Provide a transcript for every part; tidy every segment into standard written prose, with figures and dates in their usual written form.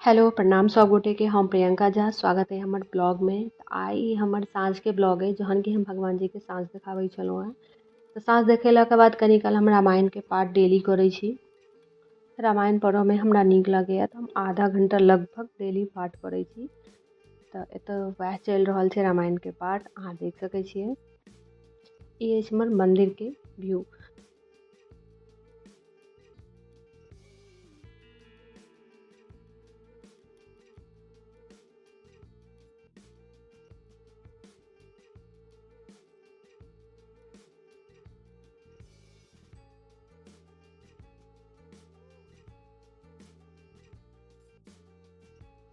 Hello प्रणाम सब गोटे के। हम प्रियंका झा स्वागत है हमर ब्लॉग में। आई हमर साँझ के ब्लॉग है जहन कि हम भगवान जी के साँझ देखाबै छलहुँ हैं। तो साँझ देखेला के बाद कनी काल हम रामायण के पाठ डेली करै छी। रामायण पढ़ऽ में हमरा नीक लगैया तो हम आधा घंटा लगभग डेली पाठ करै छी। तो एतऽ वएह चलि रहल छै रामायण के पाठ, अहाँ देख सकै छियै। ई अछि हमर मंदिर के व्यू।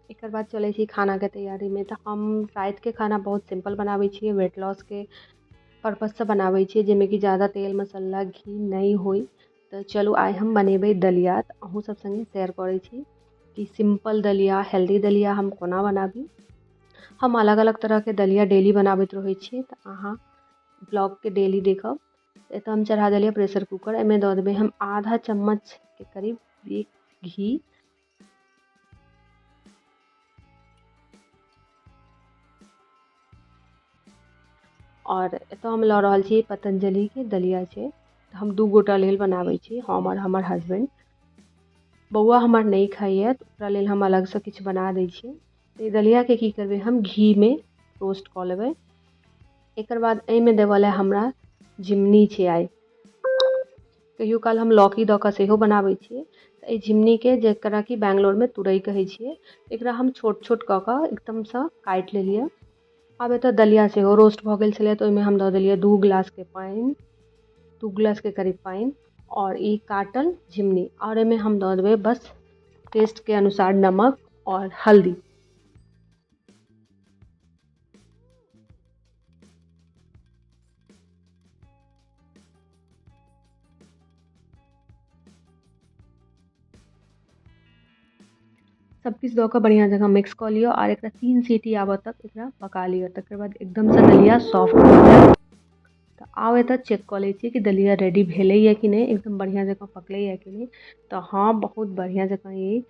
एकर बाद चलै छी खाना के तैयारी में। तो हम रात के खाना बहुत सिंपल बनाबै छियै, वेट लॉस के पर्पज से बनाबै छियै, जाहिमे कि ज़्यादा तेल मसाला घी नहीं होई। तो चलू आइ हम बनेबै दलिया। तो अहूँ सब संगे शेयर करै छी कि सिंपल दलिया, हेल्दी दलिया हम कोना बनाबी। हम अलग अलग तरह के दलिया डेली बनाबैत रहै छियै, तो अहाँ ब्लॉग के डेली देखब। एतऽ हम चढ़ा देलियै प्रेशर कुकर। एहिमे दऽ देबै हम आधा चम्मच के करीब एक घी। और एतऽ हम लऽ रहल छी पतंजलि के दलिया छै। तो हम 2 गोटा लेल बनाबै छी, हम और हमर हस्बैंड। बौआ हमर नहीं खाइए तो ओकरा लेल हम अलग से किछु बना दै छियै। तो ई दलिया के की करबै हम घी में रोस्ट कऽ लेबै। एकर बाद एहिमे देबऽ लए हमरा झिमनी छै। आइ कहियो काल हम लौकी दऽ कऽ सेहो बनाबै छियै। तऽ एहि झिमनीके, जकरा कि बैंगलोरमे तुरई कहै छियै, एकरा हम छोट छोट कऽ कऽ एकदमसँ काटि लेलियै। आब एतऽ दलिया सेहो रोस्ट भऽ गेल छलै, तऽ ओहिमे हम दऽ देलियै 2 गिलास के पानि, 2 गिलास के करीब पानि और ई काटल झिमनी। और एहिमे हम दऽ देबै बस टेस्ट के अनुसार नमक और हल्दी। सब किछु दऽ कऽ बढ़िया जकाँ मिक्स कऽ लिअ और एकरा 3 सीटी आबऽ तक एकरा पका लिअ। तकर बाद एकदम से दलिया सॉफ्ट भऽ जायत। तऽ आब एतऽ चेक कऽ लै छियै कि दलिया रेडी भेलैया कि नहीं, एकदम बढ़िया जकाँ पकलैया कि नहीं। तऽ हाँ, बहुत बढ़िया जकाँ ई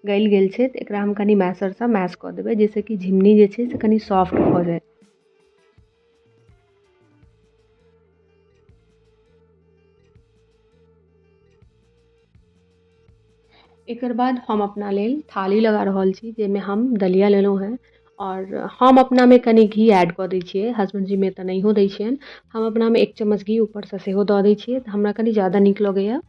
गलि गेल छै। तऽ एकरा हम कनी मैसरसँ मैश कऽ देबै, जाहिसँ कि झिमनी जे छै से कनी सॉफ्ट भऽ जाय। एकर बाद हम अपना लेल थाली लगा रहल छी, जाहिमे हम दलिया लेलहुँ हैं। और हम अपना में कनी घी ऐड कऽ दै छियै, हस्बैंड जी में तऽ नहियो दै छियनि। हम अपना में 1 चम्मच घी ऊपरसँ सेहो दऽ दै छियै, तऽ हमरा कनी ज़्यादा नीक लगैया।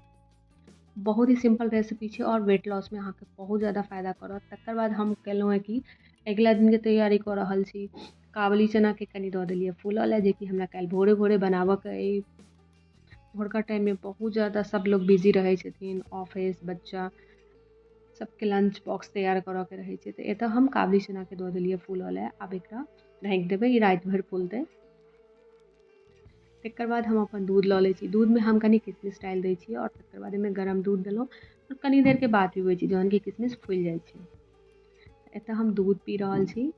बहुत ही सिंपल रेसिपी छै और वेट लॉस में अहाँके बहुत ज़्यादा फायदा करत। तकर बाद हम केलहुँ हैं कि अगिला दिन के तैयारी कऽ रहल छी। काबुली चना के कनी दऽ देलियै फूलऽ लए, जेकि हमरा काल्हि भोरे भोरे बनाबऽके अइ। भोरका टाइम में बहुत ज़्यादा सब लोग बिजी रहै छथिन, ऑफिस, बच्चा सबके लंच बॉक्स तैयार करऽ के रहै छै। तऽ एतऽ हम काबुली चना के दऽ देलियै फूलऽ लए। आब एकरा ढाँकि देबै, ई राति भर फूलतै। तकर बाद हम अपन दूध लऽ लै छी। दूधमे हम कनी किशमिश डालि दै छियै और तकर बाद एहिमे गरम दूध देलहुँ और कनी देर के बाद पीबै छी, जहन कि किशमिश फूलि जाइ छै। एतऽ हम दूध पी रहल छी।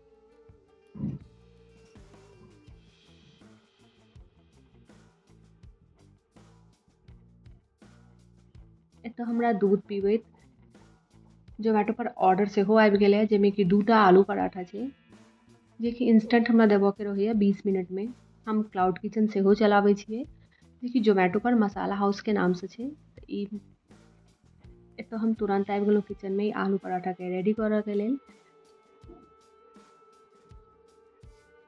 एतऽ हमरा दूध पीबैत जोमेटो पर ऑर्डर सेहो आबि गेलै, जाहिमे कि 2टा आलू पराठा छै, जे कि इंस्टेंट हमरा देबऽ के रहैया 20 मिनट में। हम क्लाउड किचन सेहो चलाबै छियै, जे कि जोमेटो पर मसाला हाउस के नाम से छै। तऽ ई एतऽ हम तुरंत आबि गेलहुँ किचन में आलू पराठा के रेडी करऽ के लेल।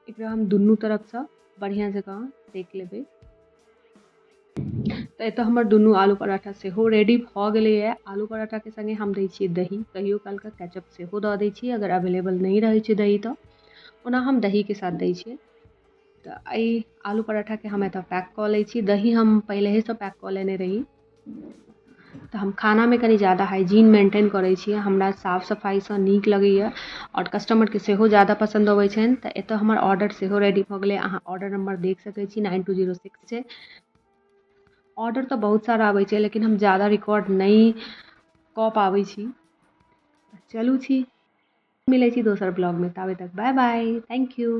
एकरा हम दुनू तरफसँ बढ़िया जकाँ सेक लेबै। तऽ एतऽ हमर दुनू आलू पराठा सेहो रेडी भऽ गेलैया। आलू पराठा के संगे हम दै छियै दही, कहियो काल के केचप सेहो दऽ दै छियै अगर अवेलेबल नहीं रहै छै दही तऽ। ओना हम दही के साथ दै छियै। तऽ एहि आलू पराठा के हम एतऽ पैक कऽ लै छी। दही हम पहिलेहेसँ पैक कऽ लेने रही। तऽ हम खाना में कनी ज़्यादा हाइजीन मेंटेन करै छियै, हमरा साफ सफाइसँ नीक लगैया और कस्टमर के सेहो ज़्यादा पसंद अबै छनि। तऽ एतऽ हमर ऑर्डर सेहो रेडी भऽ गेलै। अहाँ ऑर्डर नंबर देख सकै छी, 9206 छै। ऑर्डर तऽ बहुत सारा आबै छै, लेकिन हम ज़्यादा रिकॉर्ड नहीं कऽ पाबै छी। चलू छी, मिलै छी दोसर ब्लॉग में। ताबे तक बाय बाय, थैंक यू।